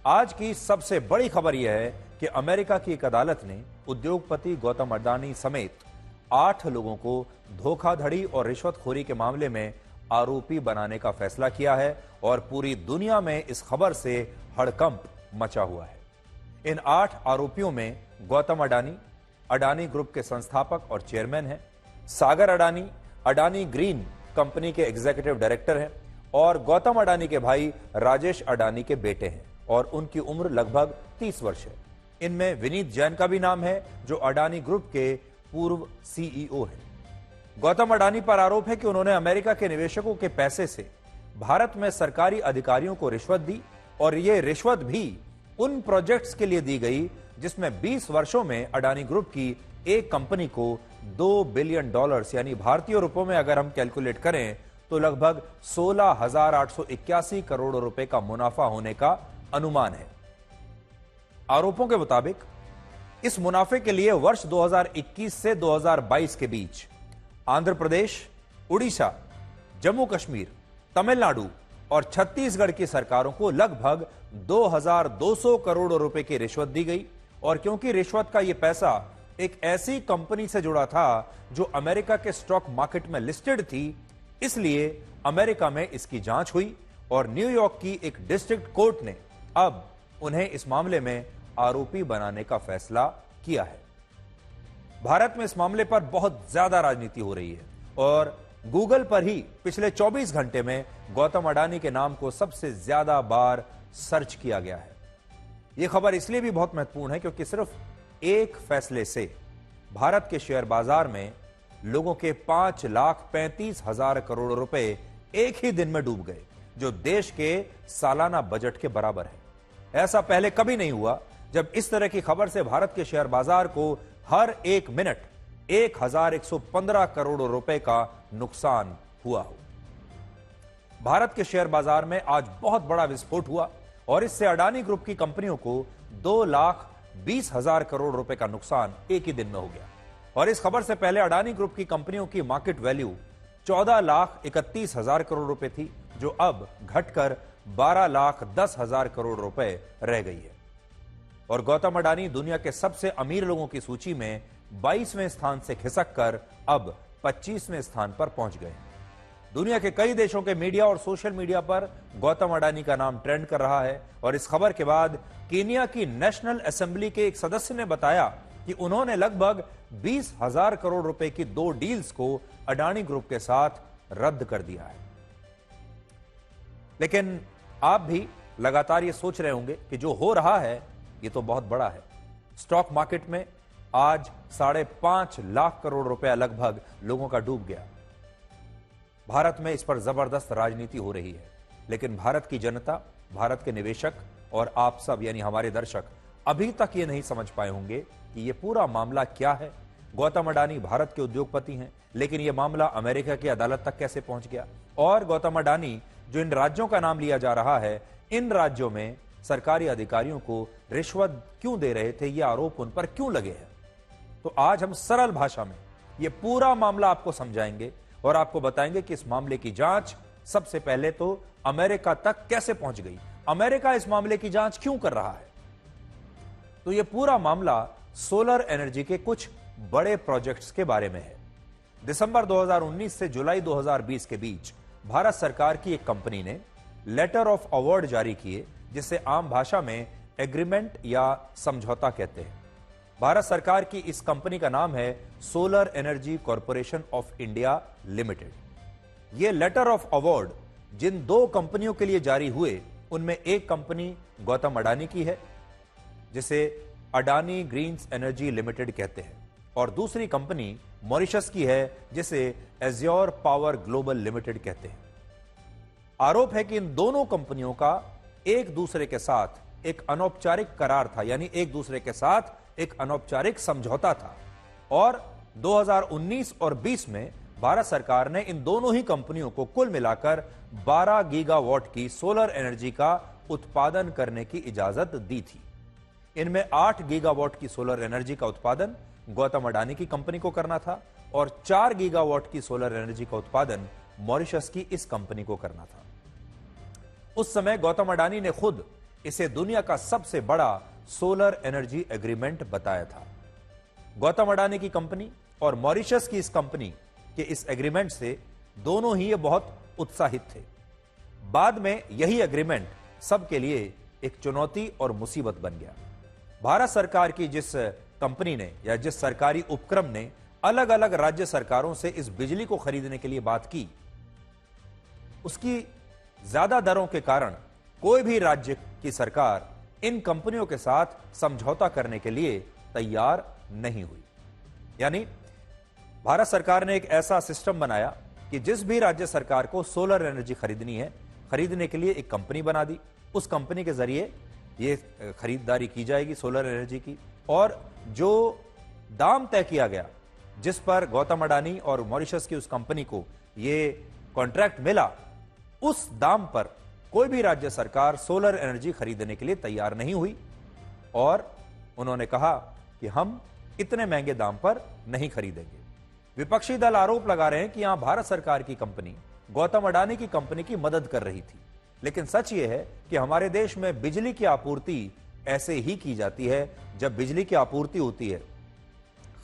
आज की सबसे बड़ी खबर यह है कि अमेरिका की एक अदालत ने उद्योगपति गौतम अडानी समेत 8 लोगों को धोखाधड़ी और रिश्वतखोरी के मामले में आरोपी बनाने का फैसला किया है और पूरी दुनिया में इस खबर से हड़कंप मचा हुआ है। इन 8 आरोपियों में गौतम अडानी, अडानी ग्रुप के संस्थापक और चेयरमैन हैं, सागर अडानी, अडानी ग्रीन कंपनी के एग्जीक्यूटिव डायरेक्टर हैं और गौतम अडानी के भाई राजेश अडानी के बेटे हैं और उनकी उम्र लगभग 30 वर्ष है। इनमें विनीत जैन का भी नाम है जो अडानी ग्रुप के पूर्व सीईओ हैं। गौतम अडानी पर आरोप है कि उन्होंने अमेरिका के निवेशकों के पैसे से भारत में सरकारी अधिकारियों को रिश्वत दी और यह रिश्वत भी उन प्रोजेक्ट्स के लिए दी गई जिसमें 20 वर्षों में अडानी ग्रुप की एक कंपनी को $2 बिलियन यानी भारतीय रुपयों में अगर हम कैलकुलेट करें तो लगभग 16,881 करोड़ रुपए का मुनाफा होने का अनुमान है। आरोपों के मुताबिक इस मुनाफे के लिए वर्ष 2021 से 2022 के बीच आंध्र प्रदेश, उड़ीसा, जम्मू कश्मीर, तमिलनाडु और छत्तीसगढ़ की सरकारों को लगभग 2,200 करोड़ रुपए की रिश्वत दी गई और क्योंकि रिश्वत का यह पैसा एक ऐसी कंपनी से जुड़ा था जो अमेरिका के स्टॉक मार्केट में लिस्टेड थी, इसलिए अमेरिका में इसकी जांच हुई और न्यूयॉर्क की एक डिस्ट्रिक्ट कोर्ट ने अब उन्हें इस मामले में आरोपी बनाने का फैसला किया है। भारत में इस मामले पर बहुत ज्यादा राजनीति हो रही है और गूगल पर ही पिछले 24 घंटे में गौतम अडानी के नाम को सबसे ज्यादा बार सर्च किया गया है। यह खबर इसलिए भी बहुत महत्वपूर्ण है क्योंकि सिर्फ एक फैसले से भारत के शेयर बाजार में लोगों के 5,35,000 करोड़ रुपए एक ही दिन में डूब गए, जो देश के सालाना बजट के बराबर है। ऐसा पहले कभी नहीं हुआ जब इस तरह की खबर से भारत के शेयर बाजार को हर एक मिनट 1,115 करोड़ रुपए का नुकसान हुआ हो। भारत के शेयर बाजार में आज बहुत बड़ा विस्फोट हुआ और इससे अडानी ग्रुप की कंपनियों को 2,20,000 करोड़ रुपए का नुकसान एक ही दिन में हो गया और इस खबर से पहले अडानी ग्रुप की कंपनियों की मार्केट वैल्यू 14,31,000 करोड़ रुपए थी, जो अब घटकर 12,10,000 करोड़ रुपए रह गई है। और गौतम अडानी दुनिया के सबसे अमीर लोगों की सूची में 22वें स्थान से खिसक कर अब 25वें स्थान पर पहुंच गए। दुनिया के कई देशों के मीडिया और सोशल मीडिया पर गौतम अडानी का नाम ट्रेंड कर रहा है और इस खबर के बाद केनिया की नेशनल असेंबली के एक सदस्य ने बताया कि उन्होंने लगभग 20,000 करोड़ रुपए की 2 डील्स को अडानी ग्रुप के साथ रद्द कर दिया है। लेकिन आप भी लगातार ये सोच रहे होंगे कि जो हो रहा है ये तो बहुत बड़ा है। स्टॉक मार्केट में आज 5.5 लाख करोड़ रुपया लगभग लोगों का डूब गया। भारत में इस पर जबरदस्त राजनीति हो रही है, लेकिन भारत की जनता, भारत के निवेशक और आप सब यानी हमारे दर्शक अभी तक ये नहीं समझ पाए होंगे कि ये पूरा मामला क्या है। गौतम अडानी भारत के उद्योगपति हैं, लेकिन यह मामला अमेरिका की अदालत तक कैसे पहुंच गया और गौतम अडानी जो इन राज्यों का नाम लिया जा रहा है, इन राज्यों में सरकारी अधिकारियों को रिश्वत क्यों दे रहे थे, ये आरोप उन पर क्यों लगे हैं। तो आज हम सरल भाषा में यह पूरा मामला आपको समझाएंगे और आपको बताएंगे कि इस मामले की जांच सबसे पहले तो अमेरिका तक कैसे पहुंच गई, अमेरिका इस मामले की जांच क्यों कर रहा है। तो यह पूरा मामला सोलर एनर्जी के कुछ बड़े प्रोजेक्ट्स के बारे में है। दिसंबर 2019 से जुलाई 2020 के बीच भारत सरकार की एक कंपनी ने लेटर ऑफ अवार्ड जारी किए, जिसे आम भाषा में एग्रीमेंट या समझौता कहते हैं। भारत सरकार की इस कंपनी का नाम है solar energy corporation of India limited. यह लेटर ऑफ अवार्ड जिन 2 कंपनियों के लिए जारी हुए, उनमें एक कंपनी गौतम अडानी की है जिसे अडानी ग्रीन्स एनर्जी लिमिटेड कहते हैं और दूसरी कंपनी मॉरिशस की है जिसे एज्योर पावर ग्लोबल लिमिटेड कहते हैं। आरोप है कि इन दोनों कंपनियों का एक दूसरे के साथ एक अनौपचारिक करार था, यानी एक दूसरे के साथ एक अनौपचारिक समझौता था और 2019 और 20 में भारत सरकार ने इन दोनों ही कंपनियों को कुल मिलाकर 12 गीगावाट की सोलर एनर्जी का उत्पादन करने की इजाजत दी थी। इनमें 8 गीगावाट की सोलर एनर्जी का उत्पादन गौतम अडानी की कंपनी को करना था और 4 गीगावाट की सोलर एनर्जी का उत्पादन मॉरिशस की इस कंपनी को करना था। उस समय गौतम अडानी ने खुद इसे दुनिया का सबसे बड़ा सोलर एनर्जी एग्रीमेंट बताया था। गौतम अडानी की कंपनी और मॉरिशस की इस कंपनी के इस एग्रीमेंट से दोनों ही ये बहुत उत्साहित थे। बाद में यही एग्रीमेंट सबके लिए एक चुनौती और मुसीबत बन गया। भारत सरकार की जिस कंपनी ने या जिस सरकारी उपक्रम ने अलग अलग राज्य सरकारों से इस बिजली को खरीदने के लिए बात की, उसकी ज्यादा दरों के कारण कोई भी राज्य की सरकार इन कंपनियों के साथ समझौता करने के लिए तैयार नहीं हुई। यानी भारत सरकार ने एक ऐसा सिस्टम बनाया कि जिस भी राज्य सरकार को सोलर एनर्जी खरीदनी है, खरीदने के लिए एक कंपनी बना दी। उस कंपनी के जरिए ये खरीदारी की जाएगी सोलर एनर्जी की, और जो दाम तय किया गया जिस पर गौतम अडानी और मॉरिशस की उस कंपनी को ये कॉन्ट्रैक्ट मिला, उस दाम पर कोई भी राज्य सरकार सोलर एनर्जी खरीदने के लिए तैयार नहीं हुई और उन्होंने कहा कि हम इतने महंगे दाम पर नहीं खरीदेंगे। विपक्षी दल आरोप लगा रहे हैं कि यहां भारत सरकार की कंपनी गौतम अडानी की कंपनी की मदद कर रही थी, लेकिन सच यह है कि हमारे देश में बिजली की आपूर्ति ऐसे ही की जाती है। जब बिजली की आपूर्ति होती है,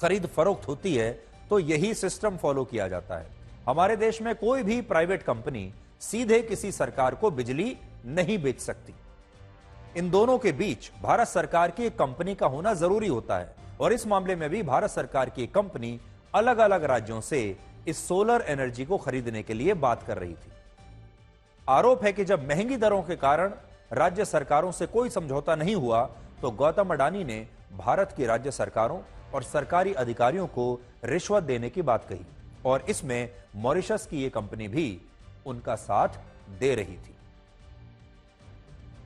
खरीद फरोख्त होती है, तो यही सिस्टम फॉलो किया जाता है। हमारे देश में कोई भी प्राइवेट कंपनी सीधे किसी सरकार को बिजली नहीं बेच सकती। इन दोनों के बीच भारत सरकार की एक कंपनी का होना जरूरी होता है, और इस मामले में भी भारत सरकार की एक कंपनी अलग अलग राज्यों से इस सोलर एनर्जी को खरीदने के लिए बात कर रही थी। आरोप है कि जब महंगी दरों के कारण राज्य सरकारों से कोई समझौता नहीं हुआ, तो गौतम अडानी ने भारत की राज्य सरकारों और सरकारी अधिकारियों को रिश्वत देने की बात कही, और इसमें मॉरिशस की यह कंपनी भी उनका साथ दे रही थी।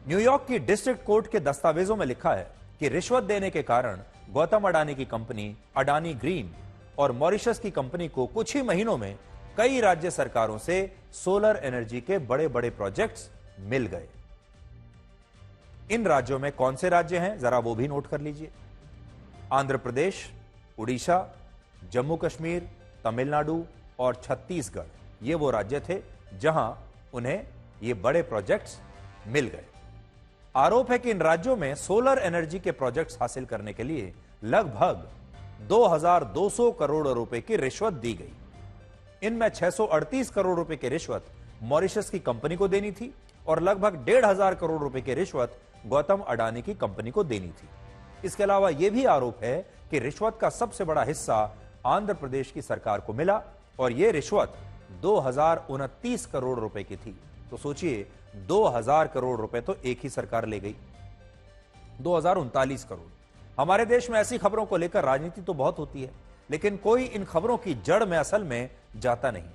न्यूयॉर्क की डिस्ट्रिक्ट कोर्ट के दस्तावेजों में लिखा है कि रिश्वत देने के कारण गौतम अडानी की कंपनी अडानी ग्रीन और मॉरिशस की कंपनी को कुछ ही महीनों में कई राज्य सरकारों से सोलर एनर्जी के बड़े बड़े प्रोजेक्ट्स मिल गए। इन राज्यों में कौन से राज्य हैं, जरा वो भी नोट कर लीजिए। आंध्र प्रदेश, उड़ीसा, जम्मू कश्मीर, तमिलनाडु और छत्तीसगढ़ ये वो राज्य थे जहां उन्हें ये बड़े प्रोजेक्ट्स मिल गए। आरोप है कि इन राज्यों में सोलर एनर्जी के प्रोजेक्ट्स हासिल करने के लिए लगभग 2200 करोड़ रुपए की रिश्वत दी गई। इनमें 638 करोड़ रुपए की रिश्वत मॉरिशस की कंपनी को देनी थी और लगभग 1500 करोड़ रुपए की रिश्वत गौतम अडानी की कंपनी को देनी थी। इसके अलावा यह भी आरोप है कि रिश्वत का सबसे बड़ा हिस्सा आंध्र प्रदेश की सरकार को मिला और यह रिश्वत 2029 करोड़ रुपए की थी। तो सोचिए 2000 करोड़ रुपए तो एक ही सरकार ले गई, 2039 करोड़। हमारे देश में ऐसी खबरों को लेकर राजनीति तो बहुत होती है, लेकिन कोई इन खबरों की जड़ में असल में जाता नहीं।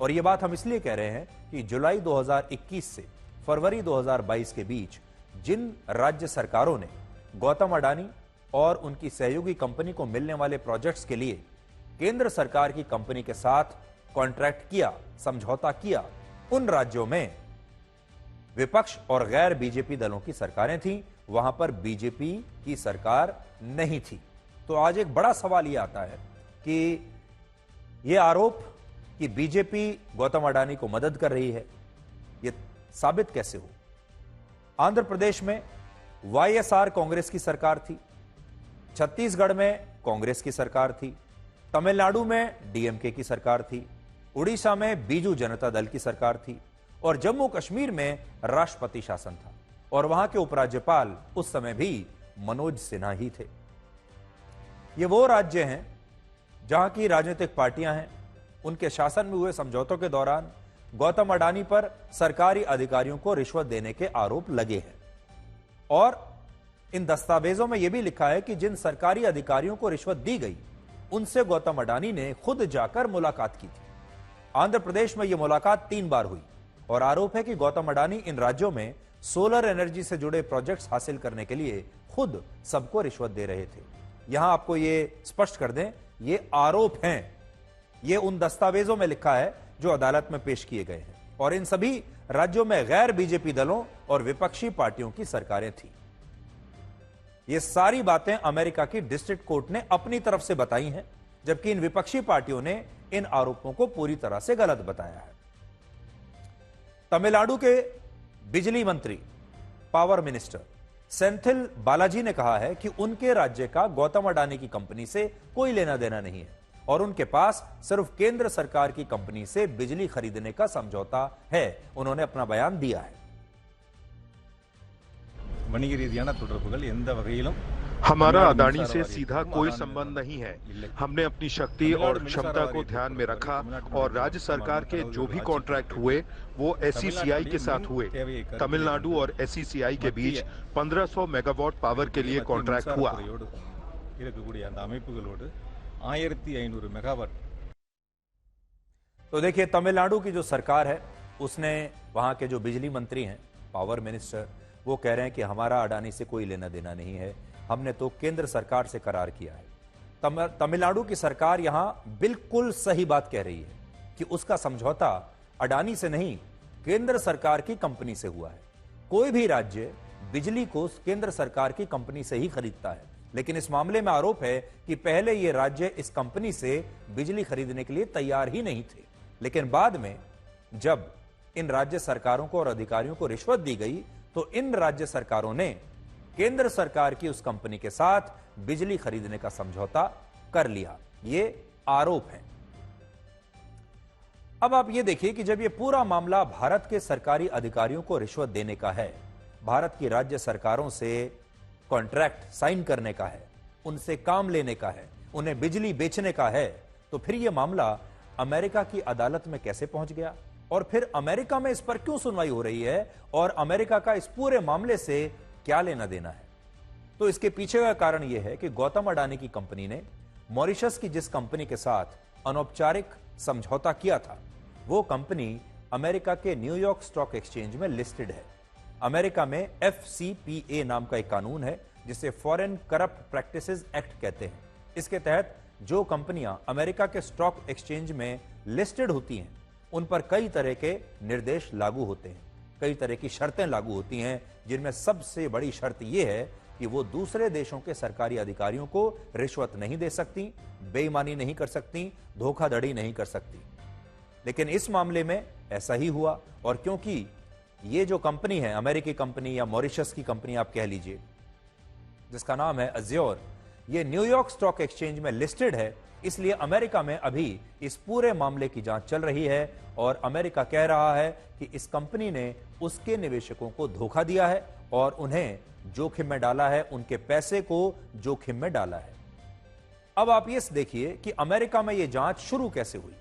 और यह बात हम इसलिए कह रहे हैं कि जुलाई 2021 से फरवरी 2022 के बीच जिन राज्य सरकारों ने गौतम अडानी और उनकी सहयोगी कंपनी को मिलने वाले प्रोजेक्ट्स के लिए केंद्र सरकार की कंपनी के साथ कॉन्ट्रैक्ट किया, समझौता किया, उन राज्यों में विपक्ष और गैर बीजेपी दलों की सरकारें थीं, वहां पर बीजेपी की सरकार नहीं थी। तो आज एक बड़ा सवाल यह आता है कि यह आरोप कि बीजेपी गौतम अडानी को मदद कर रही है, यह साबित कैसे हो? आंध्र प्रदेश में वाईएसआर कांग्रेस की सरकार थी, छत्तीसगढ़ में कांग्रेस की सरकार थी, तमिलनाडु में डीएमके की सरकार थी, उड़ीसा में बीजू जनता दल की सरकार थी और जम्मू कश्मीर में राष्ट्रपति शासन था और वहां के उपराज्यपाल उस समय भी मनोज सिन्हा ही थे। ये वो राज्य हैं जहां की राजनीतिक पार्टियां हैं, उनके शासन में हुए समझौतों के दौरान गौतम अडानी पर सरकारी अधिकारियों को रिश्वत देने के आरोप लगे हैं। और इन दस्तावेजों में यह भी लिखा है कि जिन सरकारी अधिकारियों को रिश्वत दी गई उनसे गौतम अडानी ने खुद जाकर मुलाकात की थी। आंध्र प्रदेश में यह मुलाकात 3 बार हुई और आरोप है कि गौतम अडानी इन राज्यों में सोलर एनर्जी से जुड़े प्रोजेक्ट्स हासिल करने के लिए खुद सबको रिश्वत दे रहे थे। यहां आपको यह स्पष्ट कर दें, ये आरोप हैं, ये उन दस्तावेजों में लिखा है जो अदालत में पेश किए गए हैं और इन सभी राज्यों में गैर बीजेपी दलों और विपक्षी पार्टियों की सरकारें थी। ये सारी बातें अमेरिका की डिस्ट्रिक्ट कोर्ट ने अपनी तरफ से बताई हैं, जबकि इन विपक्षी पार्टियों ने इन आरोपों को पूरी तरह से गलत बताया है। तमिलनाडु के बिजली मंत्री पावर मिनिस्टर सेंथिल बालाजी ने कहा है कि उनके राज्य का गौतम अडानी की कंपनी से कोई लेना देना नहीं है और उनके पास सिर्फ केंद्र सरकार की कंपनी से बिजली खरीदने का समझौता है। उन्होंने अपना बयान दिया है। வணிக ரீதியான தொடர்புகள் எந்த வகையிலும் हमारा अडानी से सीधा कोई संबंध नहीं है। हमने अपनी शक्ति और क्षमता को ध्यान में रखा और राज्य सरकार के जो भी कॉन्ट्रैक्ट हुए वो एसईसीआई के साथ हुए। तमिलनाडु और एसईसीआई के बीच 1500 मेगावाट पावर के लिए कॉन्ट्रैक्ट हुआ। அந்த அமைப்புகளோடு 1500 மெகாவாட்। तो देखिए, तमिलनाडु की जो सरकार है उसने वहां के जो बिजली मंत्री हैं, पावर मिनिस्टर, वो कह रहे हैं कि हमारा अडानी से कोई लेना देना नहीं है, हमने तो केंद्र सरकार से करार किया है। तमिलनाडु की सरकार यहां बिल्कुल सही बात कह रही है कि उसका समझौता अडानी से नहीं, केंद्र सरकार की कंपनी से हुआ है। कोई भी राज्य बिजली को केंद्र सरकार की कंपनी से ही खरीदता है, लेकिन इस मामले में आरोप है कि पहले यह राज्य इस कंपनी से बिजली खरीदने के लिए तैयार ही नहीं थे, लेकिन बाद में जब इन राज्य सरकारों को और अधिकारियों को रिश्वत दी गई तो इन राज्य सरकारों ने केंद्र सरकार की उस कंपनी के साथ बिजली खरीदने का समझौता कर लिया। ये आरोप है। अब आप ये देखिए कि जब ये पूरा मामला भारत के सरकारी अधिकारियों को रिश्वत देने का है, भारत की राज्य सरकारों से कॉन्ट्रैक्ट साइन करने का है, उनसे काम लेने का है, उन्हें बिजली बेचने का है, तो फिर यह मामला अमेरिका की अदालत में कैसे पहुंच गया और फिर अमेरिका में इस पर क्यों सुनवाई हो रही है और अमेरिका का इस पूरे मामले से क्या लेना देना है? तो इसके पीछे का कारण यह है कि गौतम अडानी की कंपनी ने मॉरिशस की जिस कंपनी के साथ अनौपचारिक समझौता किया था, वो कंपनी अमेरिका के न्यूयॉर्क स्टॉक एक्सचेंज में लिस्टेड है। अमेरिका में FCPA नाम का एक कानून है जिसे फॉरेन करप्ट प्रैक्टिसेस एक्ट कहते हैं। इसके तहत जो कंपनियां अमेरिका के स्टॉक एक्सचेंज में लिस्टेड होती हैं, उन पर कई तरह के निर्देश लागू होते हैं, कई तरह की शर्तें लागू होती हैं, जिनमें सबसे बड़ी शर्त यह है कि वो दूसरे देशों के सरकारी अधिकारियों को रिश्वत नहीं दे सकती, बेईमानी नहीं कर सकती, धोखाधड़ी नहीं कर सकती। लेकिन इस मामले में ऐसा ही हुआ और क्योंकि ये जो कंपनी है, अमेरिकी कंपनी या मॉरिशस की कंपनी आप कह लीजिए, जिसका नाम है अज्योर, ये न्यूयॉर्क स्टॉक एक्सचेंज में लिस्टेड है, इसलिए अमेरिका में अभी इस पूरे मामले की जांच चल रही है और अमेरिका कह रहा है कि इस कंपनी ने उसके निवेशकों को धोखा दिया है और उन्हें जोखिम में डाला है, उनके पैसे को जोखिम में डाला है। अब आप ये देखिए कि अमेरिका में यह जांच शुरू कैसे हुई।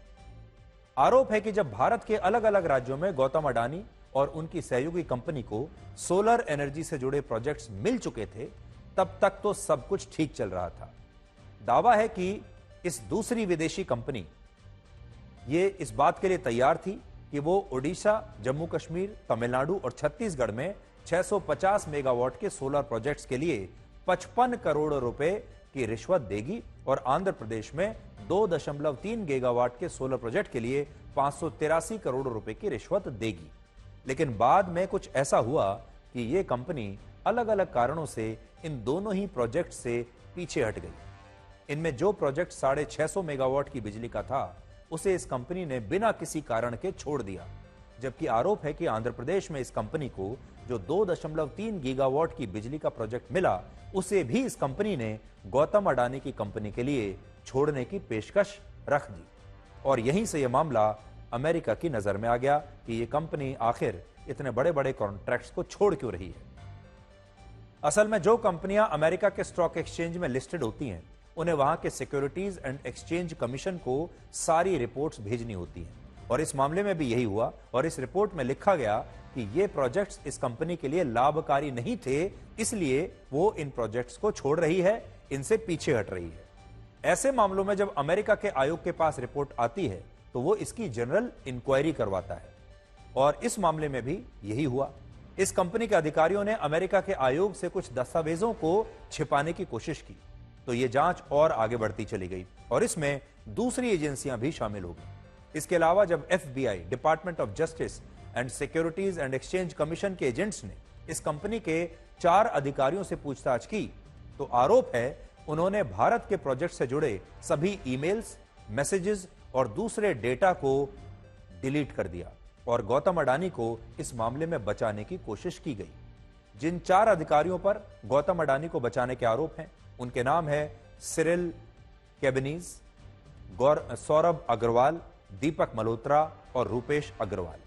आरोप है कि जब भारत के अलग अलग राज्यों में गौतम अडानी और उनकी सहयोगी कंपनी को सोलर एनर्जी से जुड़े प्रोजेक्ट्स मिल चुके थे, तब तक तो सब कुछ ठीक चल रहा था। दावा है कि इस दूसरी विदेशी कंपनी ये इस बात के लिए तैयार थी कि वो ओडिशा, जम्मू कश्मीर, तमिलनाडु और छत्तीसगढ़ में 650 मेगावाट के सोलर प्रोजेक्ट्स के लिए 55 करोड़ रुपए की रिश्वत देगी और आंध्र प्रदेश में 2.3 गीगावाट के सोलर प्रोजेक्ट के लिए 583 करोड़ रुपए की रिश्वत देगी। लेकिन बाद में कुछ ऐसा हुआ कि ये कंपनी अलग अलग कारणों से इन दोनों ही प्रोजेक्ट से पीछे हट गई। इनमें जो प्रोजेक्ट 650 मेगावाट की बिजली का था, उसे इस कंपनी ने बिना किसी कारण के छोड़ दिया, जबकि आरोप है कि आंध्र प्रदेश में इस कंपनी को जो 2.3 गीगावाट की बिजली का प्रोजेक्ट मिला, उसे भी इस कंपनी ने गौतम अडानी की कंपनी के लिए छोड़ने की पेशकश रख दी। और यहीं से यह मामला अमेरिका की नजर में आ गया कि यह कंपनी आखिर इतने बड़े बड़े कॉन्ट्रैक्ट्स को छोड़ क्यों रही है। असल में जो कंपनियां अमेरिका के स्टॉक एक्सचेंज में लिस्टेड होती हैं, उन्हें वहां के सिक्योरिटीज एंड एक्सचेंज कमीशन को सारी रिपोर्ट्स भेजनी होती हैं और इस मामले में भी यही हुआ और इस रिपोर्ट में लिखा गया कि ये प्रोजेक्ट्स इस कंपनी के लिए लाभकारी नहीं थे, इसलिए वो इन प्रोजेक्ट्स को छोड़ रही है, इनसे पीछे हट रही है। ऐसे मामलों में जब अमेरिका के आयोग के पास रिपोर्ट आती है तो वो इसकी जनरल इंक्वायरी करवाता है और इस मामले में भी यही हुआ। इस कंपनी के अधिकारियों ने अमेरिका के आयोग से कुछ दस्तावेजों को छिपाने की कोशिश की, तो यह जांच और आगे बढ़ती चली गई और इसमें दूसरी एजेंसियां भी शामिल हो गई। इसके अलावा जब FBI, department of justice and securities and exchange commission के एजेंट्स ने इस कंपनी के 4 अधिकारियों से पूछताछ की, तो आरोप है उन्होंने भारत के प्रोजेक्ट से जुड़े सभी ईमेल्स, मैसेजेस और दूसरे डेटा को डिलीट कर दिया और गौतम अडानी को इस मामले में बचाने की कोशिश की गई। जिन 4 अधिकारियों पर गौतम अडानी को बचाने के आरोप हैं, उनके नाम है सिरिल कैबिनीज, सौरभ अग्रवाल, दीपक मल्होत्रा और रूपेश अग्रवाल।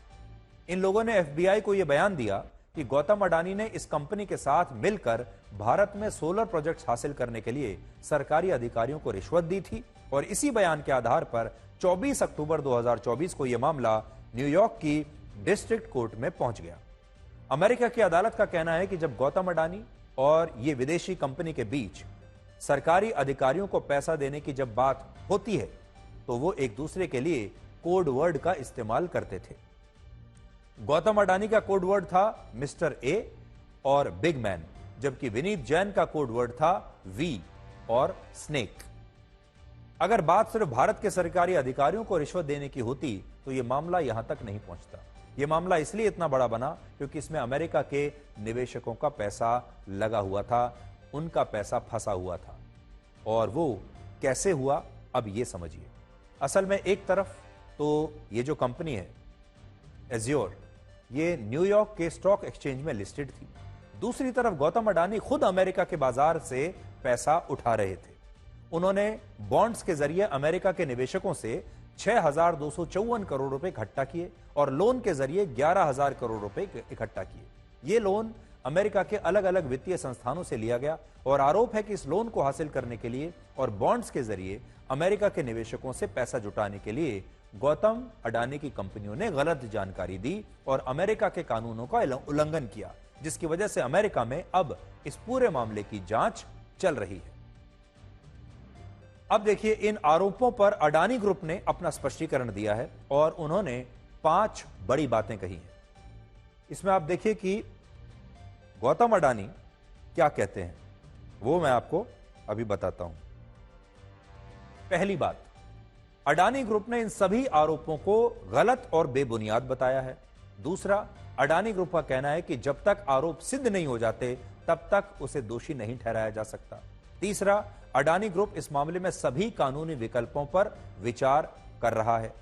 इन लोगों ने एफबीआई को यह बयान दिया कि गौतम अडानी ने इस कंपनी के साथ मिलकर भारत में सोलर प्रोजेक्ट्स हासिल करने के लिए सरकारी अधिकारियों को रिश्वत दी थी और इसी बयान के आधार पर 24 अक्टूबर 2024 को यह मामला न्यूयॉर्क की डिस्ट्रिक्ट कोर्ट में पहुंच गया। अमेरिका की अदालत का कहना है कि जब गौतम अडानी और यह विदेशी कंपनी के बीच सरकारी अधिकारियों को पैसा देने की जब बात होती है तो वो एक दूसरे के लिए कोड वर्ड का इस्तेमाल करते थे। गौतम अडानी का कोड वर्ड था मिस्टर ए और बिग मैन, जबकि विनीत जैन का कोड वर्ड था वी और स्नेक। अगर बात सिर्फ भारत के सरकारी अधिकारियों को रिश्वत देने की होती तो यह मामला यहां तक नहीं पहुंचता। यह मामला इसलिए इतना बड़ा बना क्योंकि इसमें अमेरिका के निवेशकों का पैसा लगा हुआ था, उनका पैसा फंसा हुआ था। और वो कैसे हुआ, अब ये समझिए। असल में एक तरफ तो ये जो कंपनी है एज्योर, ये न्यूयॉर्क के स्टॉक एक्सचेंज में लिस्टेड थी। दूसरी तरफ गौतम अडानी खुद अमेरिका के बाजार से पैसा उठा रहे थे। उन्होंने बॉन्ड्स के जरिए अमेरिका के निवेशकों से 6,254 करोड़ रुपए इकट्ठा किए और लोन के जरिए 11,000 करोड़ रुपए इकट्ठा किए। ये लोन अमेरिका के अलग अलग वित्तीय संस्थानों से लिया गया और आरोप है कि इस लोन को हासिल करने के लिए और बॉन्ड्स के जरिए अमेरिका के निवेशकों से पैसा जुटाने के लिए गौतम अडानी की कंपनियों ने गलत जानकारी दी और अमेरिका के कानूनों का उल्लंघन किया, जिसकी वजह से अमेरिका में अब इस पूरे मामले की जांच चल रही है। अब देखिए, इन आरोपों पर अडानी ग्रुप ने अपना स्पष्टीकरण दिया है और उन्होंने 5 बड़ी बातें कही हैं। इसमें आप देखिए कि गौतम अडानी क्या कहते हैं, वो मैं आपको अभी बताता हूं। पहली बात, अडानी ग्रुप ने इन सभी आरोपों को गलत और बेबुनियाद बताया है। दूसरा, अडानी ग्रुप का कहना है कि जब तक आरोप सिद्ध नहीं हो जाते तब तक उसे दोषी नहीं ठहराया जा सकता। तीसरा, अडानी ग्रुप इस मामले में सभी कानूनी विकल्पों पर विचार कर रहा है।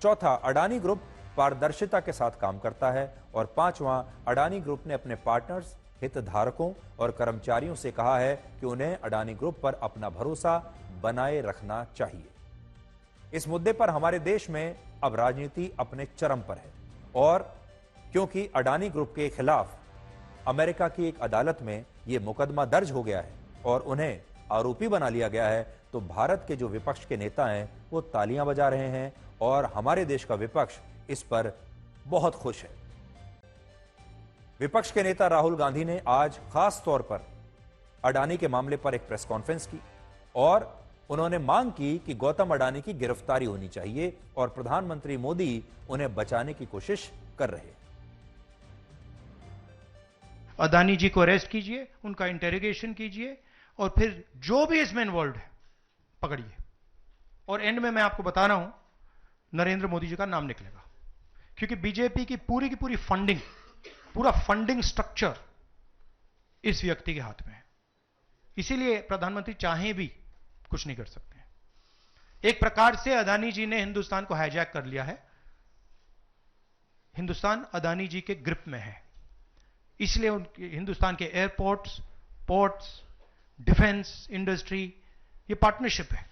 चौथा, अडानी ग्रुप पारदर्शिता के साथ काम करता है। और पांचवां, अडानी ग्रुप ने अपने पार्टनर्स, हितधारकों और कर्मचारियों से कहा है कि उन्हें अडानी ग्रुप पर अपना भरोसा बनाए रखना चाहिए। इस मुद्दे पर हमारे देश में अब राजनीति अपने चरम पर है और क्योंकि अडानी ग्रुप के खिलाफ अमेरिका की एक अदालत में यह मुकदमा दर्ज हो गया है और उन्हें आरोपी बना लिया गया है, तो भारत के जो विपक्ष के नेता हैं वो तालियां बजा रहे हैं और हमारे देश का विपक्ष इस पर बहुत खुश है। विपक्ष के नेता राहुल गांधी ने आज खास तौर पर अडानी के मामले पर एक प्रेस कॉन्फ्रेंस की और उन्होंने मांग की कि गौतम अडानी की गिरफ्तारी होनी चाहिए और प्रधानमंत्री मोदी उन्हें बचाने की कोशिश कर रहे हैं। अडानी जी को अरेस्ट कीजिए, उनका इंटेरोगेशन कीजिए और फिर जो भी इसमें इन्वॉल्व है पकड़िए। और एंड में मैं आपको बता रहा हूं, नरेंद्र मोदी जी का नाम निकलेगा, क्योंकि बीजेपी की पूरी फंडिंग, पूरा फंडिंग स्ट्रक्चर इस व्यक्ति के हाथ में है। इसीलिए प्रधानमंत्री चाहे भी कुछ नहीं कर सकते हैं। एक प्रकार से अडानी जी ने हिंदुस्तान को हाईजैक कर लिया है। हिंदुस्तान अडानी जी के ग्रिप में है, इसलिए उनके हिंदुस्तान के एयरपोर्ट्स, पोर्ट्स, डिफेंस इंडस्ट्री, ये पार्टनरशिप है।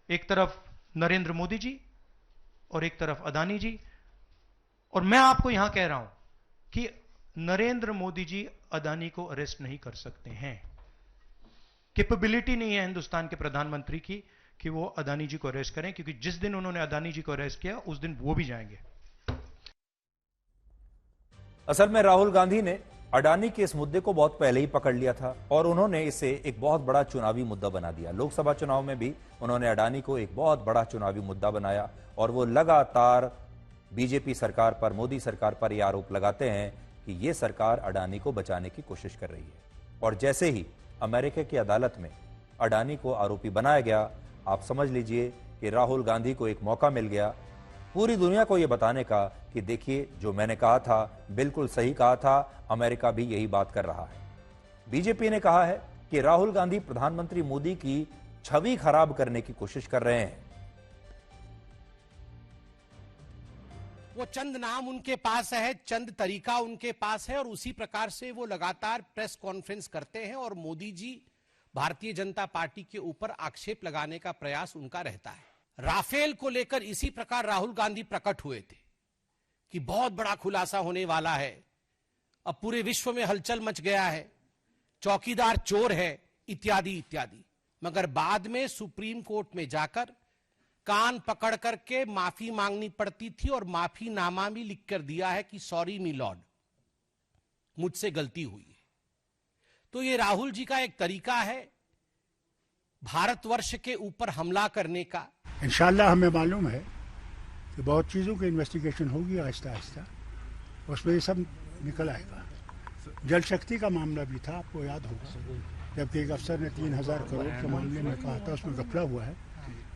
एक तरफ नरेंद्र मोदी जी और एक तरफ अडानी जी। और मैं आपको यहां कह रहा हूं कि नरेंद्र मोदी जी अडानी को अरेस्ट नहीं कर सकते हैं। कैपेबिलिटी नहीं है हिंदुस्तान के प्रधानमंत्री की कि वो अडानी जी को अरेस्ट करें, क्योंकि जिस दिन उन्होंने अडानी जी को अरेस्ट किया उस दिन वो भी जाएंगे। असल में राहुल गांधी ने अडानी के इस मुद्दे को बहुत पहले ही पकड़ लिया था और उन्होंने इसे एक बहुत बड़ा चुनावी मुद्दा बना दिया। लोकसभा चुनाव में भी उन्होंने अडानी को एक बहुत बड़ा चुनावी मुद्दा बनाया और वो लगातार बीजेपी सरकार पर, मोदी सरकार पर यह आरोप लगाते हैं कि यह सरकार अडानी को बचाने की कोशिश कर रही है। और जैसे ही अमेरिका की अदालत में अडानी को आरोपी बनाया गया, आप समझ लीजिए कि राहुल गांधी को एक मौका मिल गया पूरी दुनिया को यह बताने का कि देखिए, जो मैंने कहा था बिल्कुल सही कहा था, अमेरिका भी यही बात कर रहा है। बीजेपी ने कहा है कि राहुल गांधी प्रधानमंत्री मोदी की छवि खराब करने की कोशिश कर रहे हैं। वो चंद नाम उनके पास है, चंद तरीका उनके पास है और उसी प्रकार से वो लगातार प्रेस कॉन्फ्रेंस करते हैं और मोदी जी भारतीय जनता पार्टी के ऊपर आक्षेप लगाने का प्रयास उनका रहता है। राफेल को लेकर इसी प्रकार राहुल गांधी प्रकट हुए थे कि बहुत बड़ा खुलासा होने वाला है, अब पूरे विश्व में हलचल मच गया है, चौकीदार चोर है, इत्यादि इत्यादि। मगर बाद में सुप्रीम कोर्ट में जाकर कान पकड़ करके माफी मांगनी पड़ती थी और माफीनामा भी लिख कर दिया है कि सॉरी मी लॉर्ड, मुझसे गलती हुई है। तो ये राहुल जी का एक तरीका है भारतवर्ष के ऊपर हमला करने का। इंशाल्लाह हमें मालूम है कि बहुत चीज़ों की इन्वेस्टिगेशन होगी आहिस्ता आहिस्ता, उसमें ये सब निकल आएगा। जल शक्ति का मामला भी था, आपको याद होगा, जबकि एक अफसर ने 3000 करोड़ के मामले में कहा था उसमें घपला हुआ है।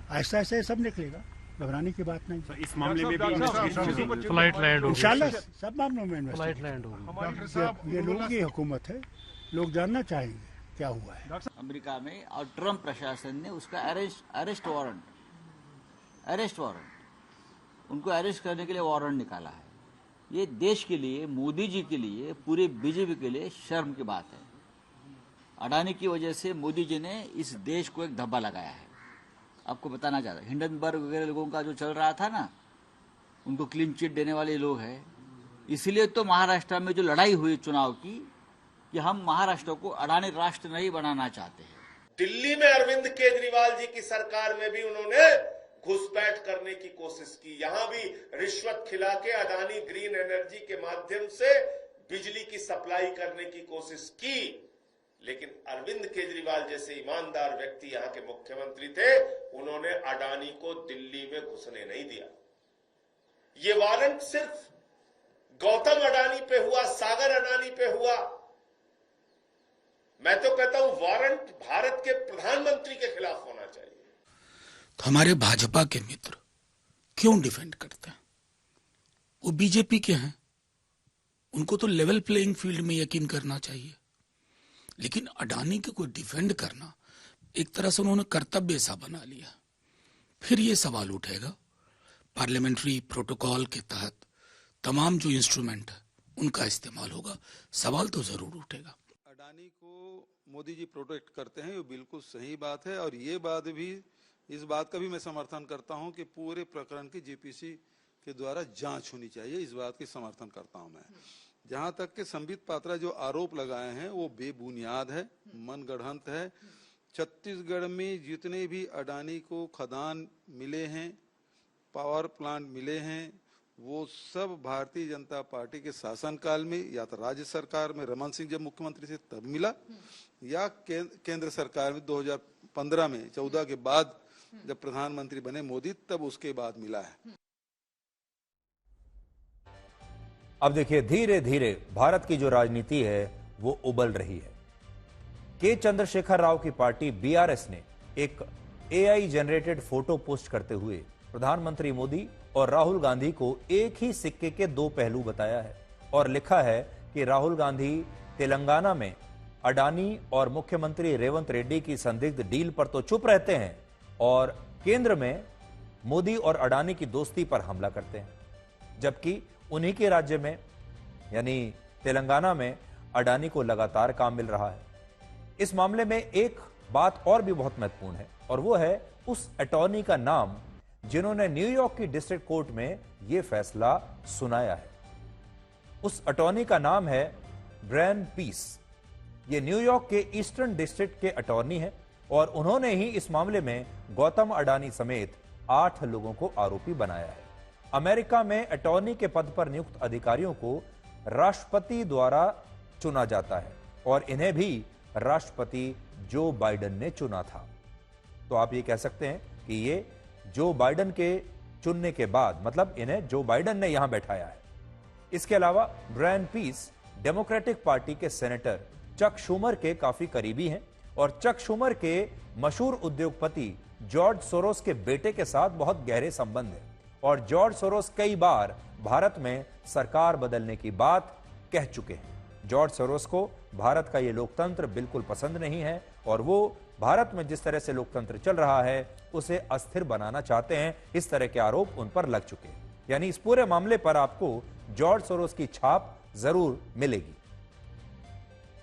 आहिस्ता आहिस्ता ये सब निकलेगा, घबराने की बात नहीं। तो इस मामले में भी फ्लाइट लैंड होगी, इंशाल्लाह सब मामलों में फ्लाइट लैंड होगी। ये लोगों की हुकूमत है, लोग जानना चाहेंगे क्या हुआ है। अमेरिका में और ट्रंप प्रशासन ने उसका अरेस्ट वारंट उनको अरेस्ट करने के लिए वारंट निकाला है। ये देश के लिए, मोदी जी के लिए, पूरे बीजेपी के लिए शर्म की बात है। अडानी की वजह से मोदी जी ने इस देश को एक धब्बा लगाया है। आपको बताना चाहता हूं, हिंडनबर्ग वगैरह लोगों का जो चल रहा था ना, उनको क्लीन चिट देने वाले लोग हैं। इसलिए तो महाराष्ट्र में जो लड़ाई हुई चुनाव की कि हम महाराष्ट्र को अडानी राष्ट्र नहीं बनाना चाहते हैं। दिल्ली में अरविंद केजरीवाल जी की सरकार में भी उन्होंने घुसपैठ करने की कोशिश की। यहां भी रिश्वत खिला के अडानी ग्रीन एनर्जी के माध्यम से बिजली की सप्लाई करने की कोशिश की, लेकिन अरविंद केजरीवाल जैसे ईमानदार व्यक्ति यहां के मुख्यमंत्री थे, उन्होंने अडानी को दिल्ली में घुसने नहीं दिया। ये वारंट सिर्फ गौतम अडानी पे हुआ, सागर अडानी पे हुआ। मैं तो कहता हूं वारंट भारत के प्रधानमंत्री के खिलाफ होना चाहिए। तो हमारे भाजपा के मित्र क्यों डिफेंड करते हैं? वो बीजेपी के हैं, उनको तो लेवल प्लेइंग फील्ड में यकीन करना चाहिए। लेकिन अडानी के को डिफेंड करना एक तरह से उन्होंने कर्तव्य सा बना लिया। फिर ये सवाल उठेगा, पार्लियामेंट्री प्रोटोकॉल के तहत तमाम जो इंस्ट्रूमेंट है उनका इस्तेमाल होगा, सवाल तो जरूर उठेगा। अडानी को मोदी जी प्रोटेक्ट करते हैं, ये बिल्कुल सही बात है। और ये बात भी, इस बात का भी मैं समर्थन करता हूं कि पूरे प्रकरण की जेपीसी के द्वारा जांच होनी चाहिए। इस बात की समर्थन करता हूं मैं। जहां तक के संबित पात्रा जो आरोप लगाए हैं वो बेबुनियाद है, मनगढ़ंत है। छत्तीसगढ़ में जितने भी अडानी को खदान मिले हैं, पावर प्लांट मिले हैं, वो सब भारतीय जनता पार्टी के शासनकाल में, या तो राज्य सरकार में रमन सिंह जब मुख्यमंत्री थे तब मिला, या केंद्र सरकार में 2015 में 14 के बाद जब प्रधानमंत्री बने मोदी, तब उसके बाद मिला है। अब देखिए, धीरे धीरे भारत की जो राजनीति है वो उबल रही है। के चंद्रशेखर राव की पार्टी बीआरएस ने एक एआई जनरेटेड फोटो पोस्ट करते हुए प्रधानमंत्री मोदी और राहुल गांधी को एक ही सिक्के के दो पहलू बताया है और लिखा है कि राहुल गांधी तेलंगाना में अडानी और मुख्यमंत्री रेवंत रेड्डी की संदिग्ध डील पर तो चुप रहते हैं और केंद्र में मोदी और अडानी की दोस्ती पर हमला करते हैं, जबकि उन्हीं के राज्य में यानी तेलंगाना में अडानी को लगातार काम मिल रहा है। इस मामले में एक बात और भी बहुत महत्वपूर्ण है और वो है उस अटॉर्नी का नाम जिन्होंने न्यूयॉर्क की डिस्ट्रिक्ट कोर्ट में यह फैसला सुनाया है। उस अटॉर्नी का नाम है ब्रायन पीस। ये न्यूयॉर्क के ईस्टर्न डिस्ट्रिक्ट के अटॉर्नी हैं और उन्होंने ही इस मामले में गौतम अडानी समेत 8 लोगों को आरोपी बनाया है। अमेरिका में अटॉर्नी के पद पर नियुक्त अधिकारियों को राष्ट्रपति द्वारा चुना जाता है और इन्हें भी राष्ट्रपति जो बाइडेन ने चुना था। तो आप ये कह सकते हैं कि ये जो बाइडेन के चुनने के बाद, मतलब इन्हें जो बाइडेन ने यहां बैठाया है। इसके अलावा ब्रायन पीस डेमोक्रेटिक पार्टी के सेनेटर चक शूमर के काफी करीबी हैं और चक शूमर के मशहूर उद्योगपति जॉर्ज सोरोस के बेटे के साथ बहुत गहरे संबंध है और जॉर्ज सोरोस कई बार भारत में सरकार बदलने की बात कह चुके हैं। जॉर्ज सोरोस को भारत का यह लोकतंत्र बिल्कुल पसंद नहीं है और वो भारत में जिस तरह से लोकतंत्र चल रहा है उसे अस्थिर बनाना चाहते हैं। इस तरह के आरोप उन पर लग चुके हैं। यानी इस पूरे मामले पर आपको जॉर्ज सोरोस की छाप जरूर मिलेगी।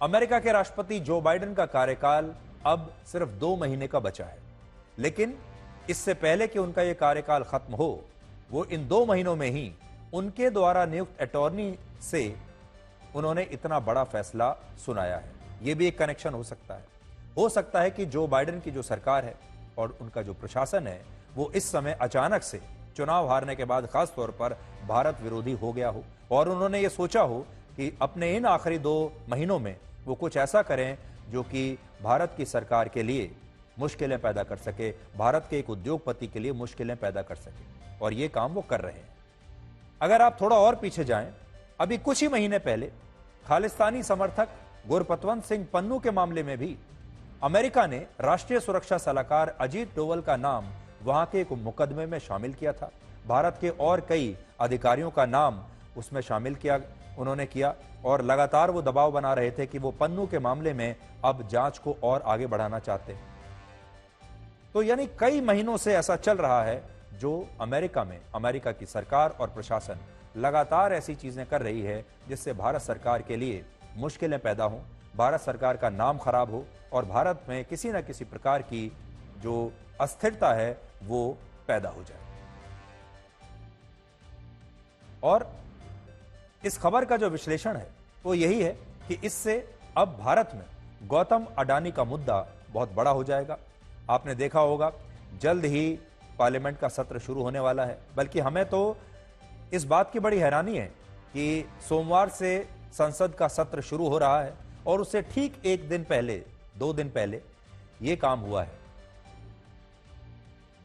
अमेरिका के राष्ट्रपति जो बाइडेन का कार्यकाल अब सिर्फ 2 महीने का बचा है, लेकिन इससे पहले कि उनका यह कार्यकाल खत्म हो, वो इन 2 महीनों में ही उनके द्वारा नियुक्त अटॉर्नी से उन्होंने इतना बड़ा फैसला सुनाया है। यह भी एक कनेक्शन हो सकता है कि जो बाइडेन की जो सरकार है और उनका जो प्रशासन है वो इस समय अचानक से चुनाव हारने के बाद खास तौर पर भारत विरोधी हो गया हो और उन्होंने ये सोचा हो कि अपने इन आखिरी 2 महीनों में वो कुछ ऐसा करें जो कि भारत की सरकार के लिए मुश्किलें पैदा कर सके, भारत के एक उद्योगपति के लिए मुश्किलें पैदा कर सके, और ये काम वो कर रहे हैं। अगर आप थोड़ा और पीछे जाएं, अभी कुछ ही महीने पहले खालिस्तानी समर्थक गुरपतवंत सिंह पन्नू के मामले में भी अमेरिका ने राष्ट्रीय सुरक्षा सलाहकार अजीत डोवल का नाम वहां के एक मुकदमे में शामिल किया था। भारत के और कई अधिकारियों का नाम उसमें शामिल उन्होंने किया और लगातार वो दबाव बना रहे थे कि वो पन्नू के मामले में अब जांच को और आगे बढ़ाना चाहते हैं। तो यानी कई महीनों से ऐसा चल रहा है जो अमेरिका में अमेरिका की सरकार और प्रशासन लगातार ऐसी चीजें कर रही है जिससे भारत सरकार के लिए मुश्किलें पैदा हों, भारत सरकार का नाम खराब हो और भारत में किसी न किसी प्रकार की जो अस्थिरता है वो पैदा हो जाए। और इस खबर का जो विश्लेषण है वो यही है कि इससे अब भारत में गौतम अडानी का मुद्दा बहुत बड़ा हो जाएगा। आपने देखा होगा जल्द ही पार्लियामेंट का सत्र शुरू होने वाला है, बल्कि हमें तो इस बात की बड़ी हैरानी है कि सोमवार से संसद का सत्र शुरू हो रहा है और उससे ठीक 1 दिन पहले 2 दिन पहले यह काम हुआ है।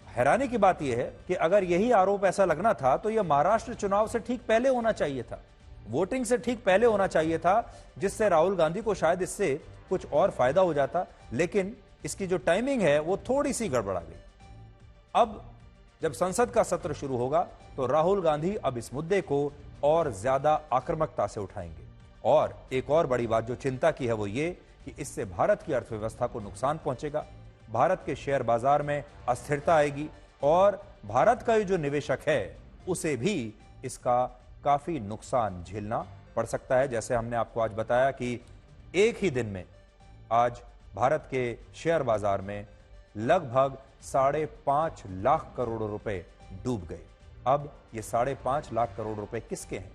हैरानी की बात यह है कि अगर यही आरोप ऐसा लगना था तो यह महाराष्ट्र चुनाव से ठीक पहले होना चाहिए था, वोटिंग से ठीक पहले होना चाहिए था, जिससे राहुल गांधी को शायद इससे कुछ और फायदा हो जाता, लेकिन इसकी जो टाइमिंग है वो थोड़ी सी गड़बड़ा गई। अब जब संसद का सत्र शुरू होगा तो राहुल गांधी अब इस मुद्दे को और ज्यादा आक्रामकता से उठाएंगे। और एक और बड़ी बात जो चिंता की है वो ये कि इससे भारत की अर्थव्यवस्था को नुकसान पहुंचेगा, भारत के शेयर बाजार में अस्थिरता आएगी और भारत का जो निवेशक है उसे भी इसका काफी नुकसान झेलना पड़ सकता है। जैसे हमने आपको आज बताया कि एक ही दिन में आज भारत के शेयर बाजार में लगभग 5.5 लाख करोड़ रुपए डूब गए। अब ये 5.5 लाख करोड़ रुपए किसके हैं?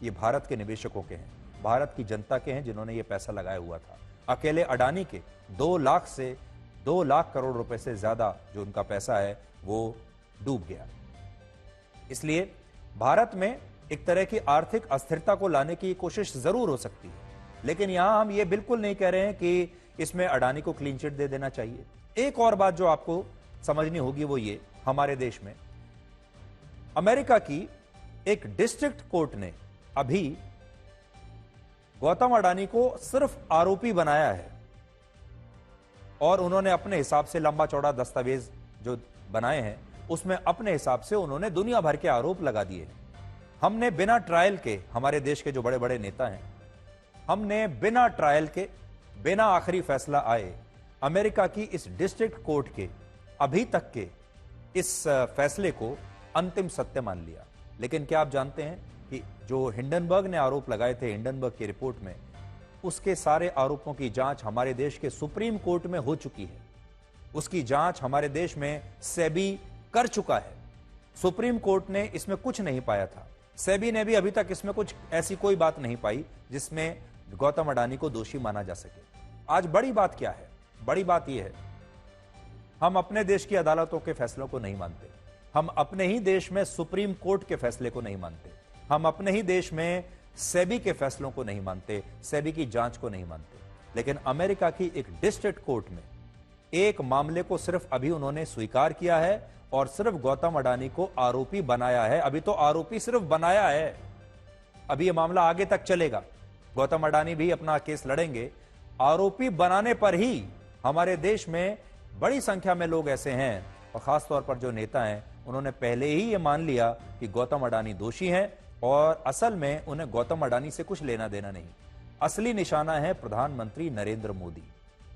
ये भारत के निवेशकों के हैं, भारत की जनता के हैं जिन्होंने ये पैसा लगाया हुआ था। अकेले अडानी के 2 लाख करोड़ रुपए से ज्यादा जो उनका पैसा है वो डूब गया। इसलिए भारत में एक तरह की आर्थिक अस्थिरता को लाने की कोशिश जरूर हो सकती है, लेकिन यहां हम ये बिल्कुल नहीं कह रहे हैं कि इसमें अडानी को क्लीन चिट दे देना चाहिए। एक और बात जो आपको समझनी होगी वो ये, हमारे देश में अमेरिका की एक डिस्ट्रिक्ट कोर्ट ने अभी गौतम अडानी को सिर्फ आरोपी बनाया है और उन्होंने अपने हिसाब से लंबा चौड़ा दस्तावेज जो बनाए हैं उसमें अपने हिसाब से उन्होंने दुनिया भर के आरोप लगा दिए हैं। हमने बिना ट्रायल के, हमारे देश के जो बड़े बड़े नेता हैं, हमने बिना ट्रायल के, बिना आखिरी फैसला आए अमेरिका की इस डिस्ट्रिक्ट कोर्ट के अभी तक के इस फैसले को अंतिम सत्य मान लिया। लेकिन क्या आप जानते हैं कि जो हिंडनबर्ग ने आरोप लगाए थे हिंडनबर्ग की रिपोर्ट में, उसके सारे आरोपों की जांच हमारे देश के सुप्रीम कोर्ट में हो चुकी है। उसकी जांच हमारे देश में सेबी कर चुका है। सुप्रीम कोर्ट ने इसमें कुछ नहीं पाया था, सेबी ने भी अभी तक इसमें कुछ ऐसी कोई बात नहीं पाई जिसमें गौतम अडानी को दोषी माना जा सके। आज बड़ी बात क्या है? बड़ी बात यह है, हम अपने देश की अदालतों के फैसलों को नहीं मानते, हम अपने ही देश में सुप्रीम कोर्ट के फैसले को नहीं मानते, हम अपने ही देश में सेबी के फैसलों को नहीं मानते, सेबी की जांच को नहीं मानते। लेकिन अमेरिका की एक डिस्ट्रिक्ट कोर्ट में एक मामले को सिर्फ अभी उन्होंने स्वीकार किया है और सिर्फ गौतम अडानी को आरोपी बनाया है। अभी तो आरोपी सिर्फ बनाया है, अभी यह मामला आगे तक चलेगा। गौतम अडानी भी अपना केस लड़ेंगे। आरोपी बनाने पर ही हमारे देश में बड़ी संख्या में लोग ऐसे हैं और खासतौर पर जो नेता हैं, उन्होंने पहले ही ये मान लिया कि गौतम अडानी दोषी हैं और असल में उन्हें गौतम अडानी से कुछ लेना देना नहीं। असली निशाना है प्रधानमंत्री नरेंद्र मोदी।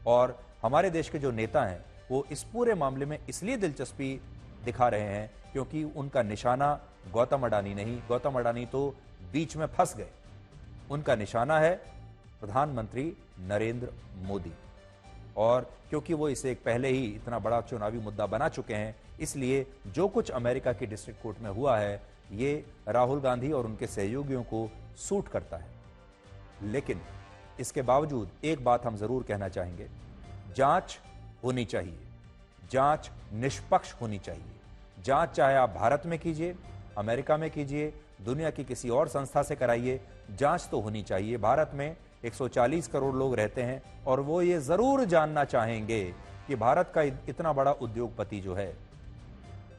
और हमारे देश के जो नेता हैं वो इस पूरे मामले में इसलिए दिलचस्पी दिखा रहे हैं, क्योंकि उनका निशाना गौतम अडानी नहीं, गौतम अडानी तो बीच में फंस गए। उनका निशाना है प्रधानमंत्री नरेंद्र मोदी। और क्योंकि वो इसे पहले ही इतना बड़ा चुनावी मुद्दा बना चुके हैं, इसलिए जो कुछ अमेरिका की डिस्ट्रिक्ट कोर्ट में हुआ है ये राहुल गांधी और उनके सहयोगियों को सूट करता है। लेकिन इसके बावजूद एक बात हम जरूर कहना चाहेंगे, जांच होनी चाहिए, जांच निष्पक्ष होनी चाहिए। जांच चाहे आप भारत में कीजिए, अमेरिका में कीजिए, दुनिया की किसी और संस्था से कराइए, जांच तो होनी चाहिए। भारत में 140 करोड़ लोग रहते हैं और वो ये जरूर जानना चाहेंगे कि भारत का इतना बड़ा उद्योगपति जो है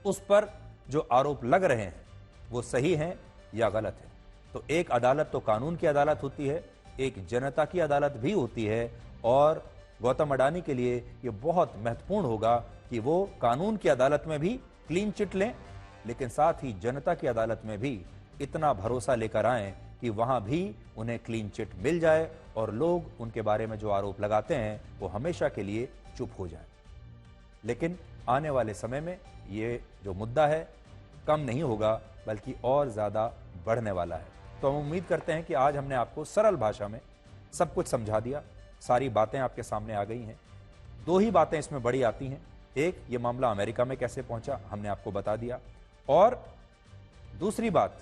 उस पर जो आरोप लग रहे हैं वो सही हैं या गलत है। तो एक अदालत तो कानून की अदालत होती है, एक जनता की अदालत भी होती है। और गौतम अडानी के लिए ये बहुत महत्वपूर्ण होगा कि वो कानून की अदालत में भी क्लीन चिट लें, लेकिन साथ ही जनता की अदालत में भी इतना भरोसा लेकर आएं कि वहां भी उन्हें क्लीन चिट मिल जाए और लोग उनके बारे में जो आरोप लगाते हैं वो हमेशा के लिए चुप हो जाएं। लेकिन आने वाले समय में ये जो मुद्दा है कम नहीं होगा, बल्कि और ज्यादा बढ़ने वाला है। तो हम उम्मीद करते हैं कि आज हमने आपको सरल भाषा में सब कुछ समझा दिया, सारी बातें आपके सामने आ गई हैं। दो ही बातें इसमें बड़ी आती हैं, एक ये मामला अमेरिका में कैसे पहुंचा हमने आपको बता दिया, और दूसरी बात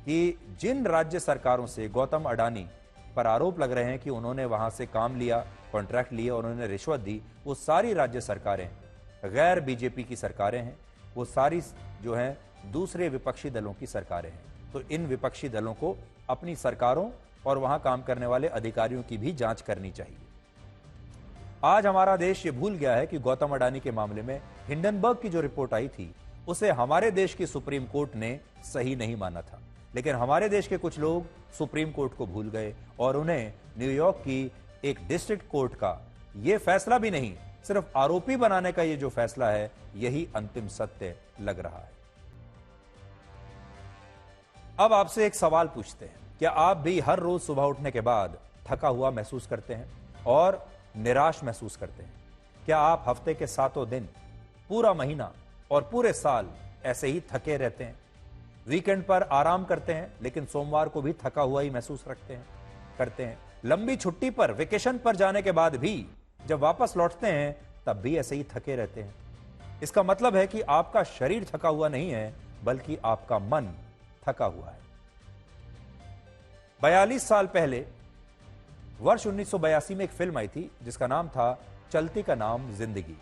कि जिन राज्य सरकारों से गौतम अडानी पर आरोप लग रहे हैं कि उन्होंने वहां से काम लिया, कॉन्ट्रैक्ट लिए और उन्होंने रिश्वत दी, वो सारी राज्य सरकारें गैर बीजेपी की सरकारें हैं, वो सारी जो हैं दूसरे विपक्षी दलों की सरकारें हैं। तो इन विपक्षी दलों को अपनी सरकारों और वहां काम करने वाले अधिकारियों की भी जांच करनी चाहिए। आज हमारा देश ये भूल गया है कि गौतम अडानी के मामले में हिंडनबर्ग की जो रिपोर्ट आई थी उसे हमारे देश की सुप्रीम कोर्ट ने सही नहीं माना था, लेकिन हमारे देश के कुछ लोग सुप्रीम कोर्ट को भूल गए और उन्हें न्यूयॉर्क की एक डिस्ट्रिक्ट कोर्ट का यह फैसला भी नहीं, सिर्फ आरोपी बनाने का ये जो फैसला है यही अंतिम सत्य लग रहा है। अब आपसे एक सवाल पूछते हैं, क्या आप भी हर रोज सुबह उठने के बाद थका हुआ महसूस करते हैं और निराश महसूस करते हैं? क्या आप हफ्ते के 7 दिन, पूरा महीना और पूरे साल ऐसे ही थके रहते हैं? वीकेंड पर आराम करते हैं लेकिन सोमवार को भी थका हुआ ही महसूस करते हैं। लंबी छुट्टी पर, वेकेशन पर जाने के बाद भी जब वापस लौटते हैं तब भी ऐसे ही थके रहते हैं। इसका मतलब है कि आपका शरीर थका हुआ नहीं है, बल्कि आपका मन थका हुआ है। 42 साल पहले वर्ष 1982 में एक फिल्म आई थी जिसका नाम था चलती का नाम जिंदगी।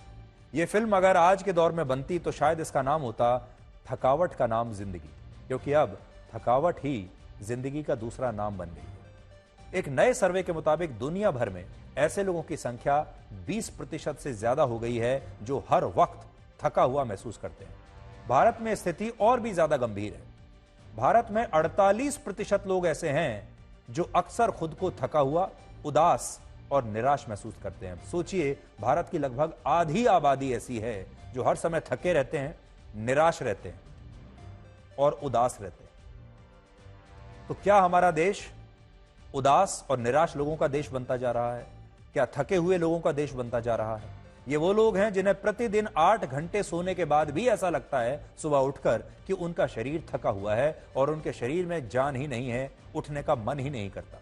यह फिल्म अगर आज के दौर में बनती तो शायद इसका नाम होता थकावट का नाम जिंदगी, क्योंकि अब थकावट ही जिंदगी का दूसरा नाम बन गई है। एक नए सर्वे के मुताबिक दुनिया भर में ऐसे लोगों की संख्या 20% से ज्यादा हो गई है जो हर वक्त थका हुआ महसूस करते हैं। भारत में स्थिति और भी ज्यादा गंभीर है। भारत में 48% लोग ऐसे हैं जो अक्सर खुद को थका हुआ, उदास और निराश महसूस करते हैं। सोचिए, भारत की लगभग आधी आबादी ऐसी है जो हर समय थके रहते हैं, निराश रहते हैं और उदास रहते हैं। तो क्या हमारा देश उदास और निराश लोगों का देश बनता जा रहा है? क्या थके हुए लोगों का देश बनता जा रहा है? ये वो लोग हैं जिन्हें प्रतिदिन 8 घंटे सोने के बाद भी ऐसा लगता है सुबह उठकर कि उनका शरीर थका हुआ है और उनके शरीर में जान ही नहीं है, उठने का मन ही नहीं करता,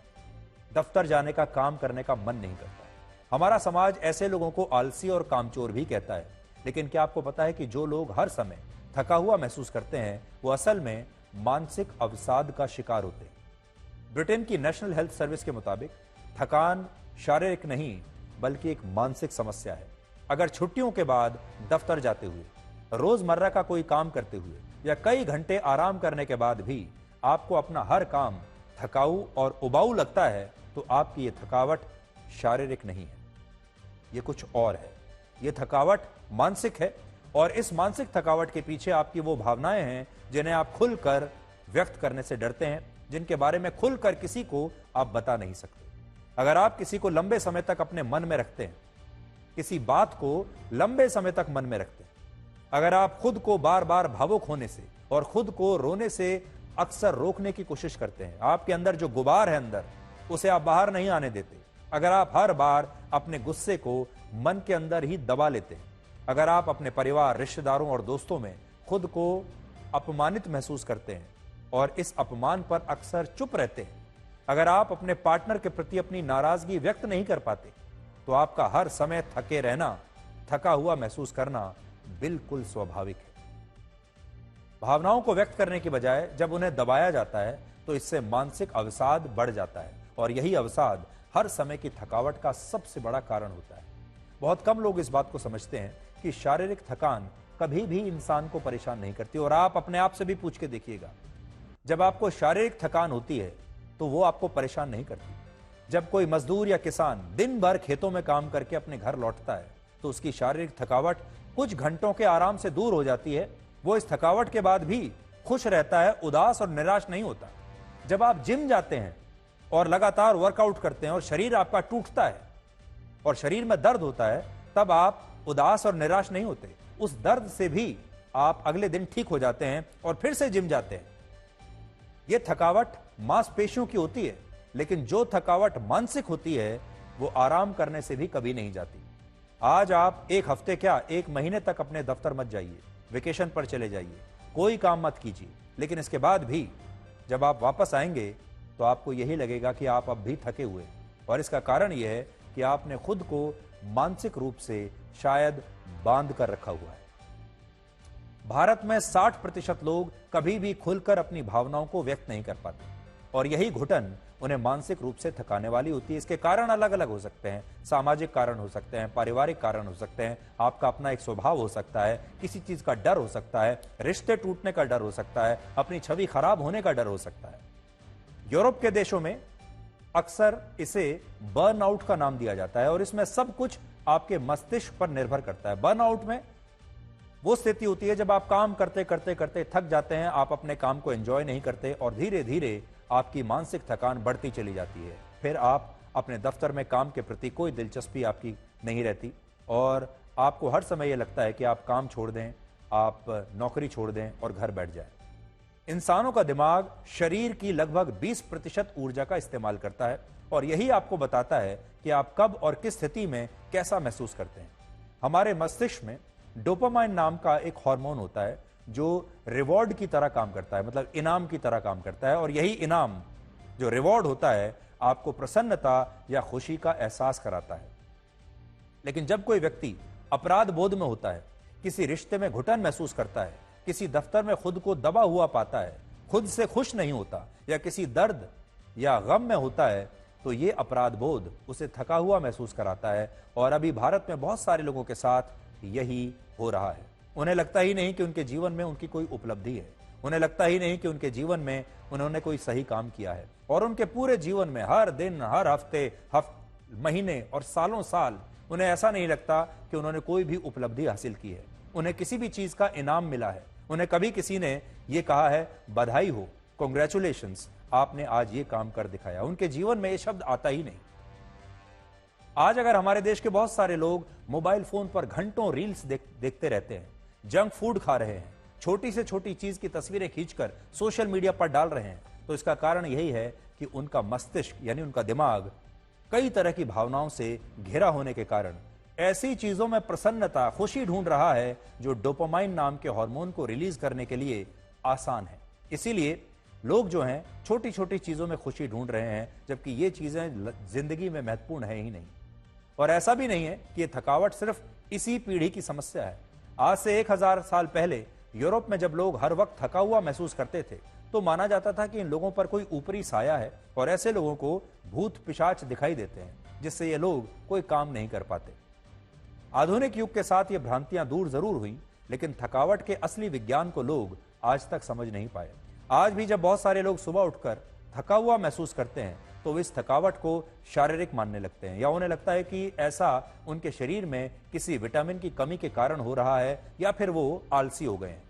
दफ्तर जाने का, काम करने का मन नहीं करता। हमारा समाज ऐसे लोगों को आलसी और कामचोर भी कहता है। लेकिन क्या आपको पता है कि जो लोग हर समय थका हुआ महसूस करते हैं वो असल में मानसिक अवसाद का शिकार होते हैं। ब्रिटेन की नेशनल हेल्थ सर्विस के मुताबिक थकान शारीरिक नहीं बल्कि एक मानसिक समस्या है। अगर छुट्टियों के बाद दफ्तर जाते हुए, रोजमर्रा का कोई काम करते हुए या कई घंटे आराम करने के बाद भी आपको अपना हर काम थकाऊ और उबाऊ लगता है तो आपकी ये थकावट शारीरिक नहीं है, ये कुछ और है। ये थकावट मानसिक है और इस मानसिक थकावट के पीछे आपकी वो भावनाएं हैं जिन्हें आप खुलकर व्यक्त करने से डरते हैं, जिनके बारे में खुलकर किसी को आप बता नहीं सकते। अगर आप किसी को लंबे समय तक अपने मन में रखते हैं, किसी बात को लंबे समय तक मन में रखते हैं, अगर आप खुद को बार बार भावुक होने से और खुद को रोने से अक्सर रोकने की कोशिश करते हैं, आपके अंदर जो गुबार है अंदर उसे आप बाहर नहीं आने देते, अगर आप हर बार अपने गुस्से को मन के अंदर ही दबा लेते हैं, अगर आप अपने परिवार, रिश्तेदारों और दोस्तों में खुद को अपमानित महसूस करते हैं और इस अपमान पर अक्सर चुप रहते हैं। अगर आप अपने पार्टनर के प्रति अपनी नाराजगी व्यक्त नहीं कर पाते तो आपका हर समय थके रहना, थका हुआ महसूस करना बिल्कुल स्वाभाविक है। भावनाओं को व्यक्त करने की बजाय जब उन्हें दबाया जाता है तो इससे मानसिक अवसाद बढ़ जाता है और यही अवसाद हर समय की थकावट का सबसे बड़ा कारण होता है। बहुत कम लोग इस बात को समझते हैं कि शारीरिक थकान कभी भी इंसान को परेशान नहीं करती। और आप अपने आप से भी पूछ के देखिएगा, जब आपको शारीरिक थकान होती है तो वो आपको परेशान नहीं करती। जब कोई मजदूर या किसान दिन भर खेतों में काम करके अपने घर लौटता है तो उसकी शारीरिक थकावट कुछ घंटों के आराम से दूर हो जाती है। वो इस थकावट के बाद भी खुश रहता है, उदास और निराश नहीं होता। जब आप जिम जाते हैं और लगातार वर्कआउट करते हैं और शरीर आपका टूटता है और शरीर में दर्द होता है, तब आप उदास और निराश नहीं होते। उस दर्द से भी आप अगले दिन ठीक हो जाते हैं और फिर से जिम जाते हैं। यह थकावट मांसपेशियों की होती है, लेकिन जो थकावट मानसिक होती है वो आराम करने से भी कभी नहीं जाती। आज आप एक हफ्ते क्या, एक महीने तक अपने दफ्तर मत जाइए, वेकेशन पर चले जाइए, कोई काम मत कीजिए, लेकिन इसके बाद भी जब आप वापस आएंगे तो आपको यही लगेगा कि आप अब भी थके हुए। और इसका कारण यह है कि आपने खुद को मानसिक रूप से शायद बांध कर रखा हुआ है। भारत में 60% लोग कभी भी खुलकर अपनी भावनाओं को व्यक्त नहीं कर पाते और यही घुटन उन्हें मानसिक रूप से थकाने वाली होती है। इसके कारण अलग अलग हो सकते हैं, सामाजिक कारण हो सकते हैं, पारिवारिक कारण हो सकते हैं, आपका अपना एक स्वभाव हो सकता है, किसी चीज का डर हो सकता है, रिश्ते टूटने का डर हो सकता है, अपनी छवि खराब होने का डर हो सकता है। यूरोप के देशों में अक्सर इसे बर्नआउट का नाम दिया जाता है और इसमें सब कुछ आपके मस्तिष्क पर निर्भर करता है। बर्नआउट में वो स्थिति होती है जब आप काम करते करते करते थक जाते हैं, आप अपने काम को एंजॉय नहीं करते और धीरे धीरे आपकी मानसिक थकान बढ़ती चली जाती है। फिर आप अपने दफ्तर में काम के प्रति कोई दिलचस्पी आपकी नहीं रहती और आपको हर समय यह लगता है कि आप काम छोड़ दें, आप नौकरी छोड़ दें और घर बैठ जाएं। इंसानों का दिमाग शरीर की लगभग 20% ऊर्जा का इस्तेमाल करता है और यही आपको बताता है कि आप कब और किस स्थिति में कैसा महसूस करते हैं। हमारे मस्तिष्क में डोपामाइन नाम का एक हार्मोन होता है जो रिवॉर्ड की तरह काम करता है, मतलब इनाम की तरह काम करता है और यही इनाम जो रिवॉर्ड होता है आपको प्रसन्नता या खुशी का एहसास कराता है। लेकिन जब कोई व्यक्ति अपराध बोध में होता है, किसी रिश्ते में घुटन महसूस करता है, किसी दफ्तर में खुद को दबा हुआ पाता है, खुद से खुश नहीं होता या किसी दर्द या गम में होता है, तो ये अपराध बोध उसे थका हुआ महसूस कराता है। और अभी भारत में बहुत सारे लोगों के साथ यही हो रहा है। उन्हें लगता ही नहीं कि उनके जीवन में उनकी कोई उपलब्धि है, उन्हें लगता ही नहीं कि उनके जीवन में उन्होंने कोई सही काम किया है और उनके पूरे जीवन में हर दिन, हर हफ्ते, महीने और सालों साल उन्हें ऐसा नहीं लगता कि उन्होंने कोई भी उपलब्धि हासिल की है, उन्हें किसी भी चीज का इनाम मिला है, उन्हें कभी किसी ने ये कहा है बधाई हो, कांग्रेचुलेशंस, आपने आज ये काम कर दिखाया। उनके जीवन में ये शब्द आता ही नहीं। आज अगर हमारे देश के बहुत सारे लोग मोबाइल फोन पर घंटों रील्स देखते रहते हैं, जंक फूड खा रहे हैं, छोटी से छोटी चीज की तस्वीरें खींचकर सोशल मीडिया पर डाल रहे हैं, तो इसका कारण यही है कि उनका मस्तिष्क यानी उनका दिमाग कई तरह की भावनाओं से घिरा होने के कारण ऐसी चीजों में प्रसन्नता, खुशी ढूंढ रहा है जो डोपामाइन नाम के हार्मोन को रिलीज करने के लिए आसान है। इसीलिए लोग जो हैं छोटी छोटी चीजों में खुशी ढूंढ रहे हैं, जबकि ये चीजें जिंदगी में महत्वपूर्ण है ही नहीं। और ऐसा भी नहीं है कि ये थकावट सिर्फ इसी पीढ़ी की समस्या है। आज से 1000 साल पहले यूरोप में जब लोग हर वक्त थका हुआ महसूस करते थे तो माना जाता था कि इन लोगों पर कोई ऊपरी साया है और ऐसे लोगों को भूत पिशाच दिखाई देते हैं, जिससे ये लोग कोई काम नहीं कर पाते। आधुनिक युग के साथ ये भ्रांतियां दूर जरूर हुई, लेकिन थकावट के असली विज्ञान को लोग आज तक समझ नहीं पाए। आज भी जब बहुत सारे लोग सुबह उठकर थका हुआ महसूस करते हैं तो इस थकावट को शारीरिक मानने लगते हैं या उन्हें लगता है कि ऐसा उनके शरीर में किसी विटामिन की कमी के कारण हो रहा है या फिर वो आलसी हो गए हैं।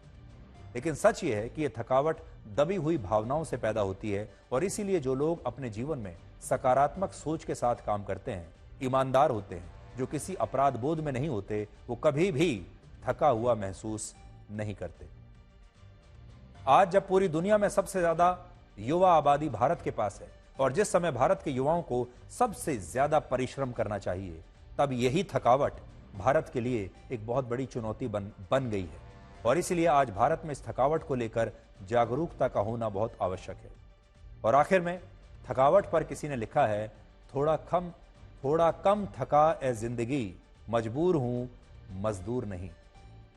लेकिन सच ये है कि यह थकावट दबी हुई भावनाओं से पैदा होती है और इसीलिए जो लोग अपने जीवन में सकारात्मक सोच के साथ काम करते हैं, ईमानदार होते हैं, जो किसी अपराध बोध में नहीं होते, वो कभी भी थका हुआ महसूस नहीं करते। आज जब पूरी दुनिया में सबसे ज्यादा युवा आबादी भारत के पास है और जिस समय भारत के युवाओं को सबसे ज्यादा परिश्रम करना चाहिए, तब यही थकावट भारत के लिए एक बहुत बड़ी चुनौती बन गई है। और इसलिए आज भारत में इस थकावट को लेकर जागरूकता का होना बहुत आवश्यक है। और आखिर में थकावट पर किसी ने लिखा है, थोड़ा कम थका ए जिंदगी, मजबूर हूं मजदूर नहीं।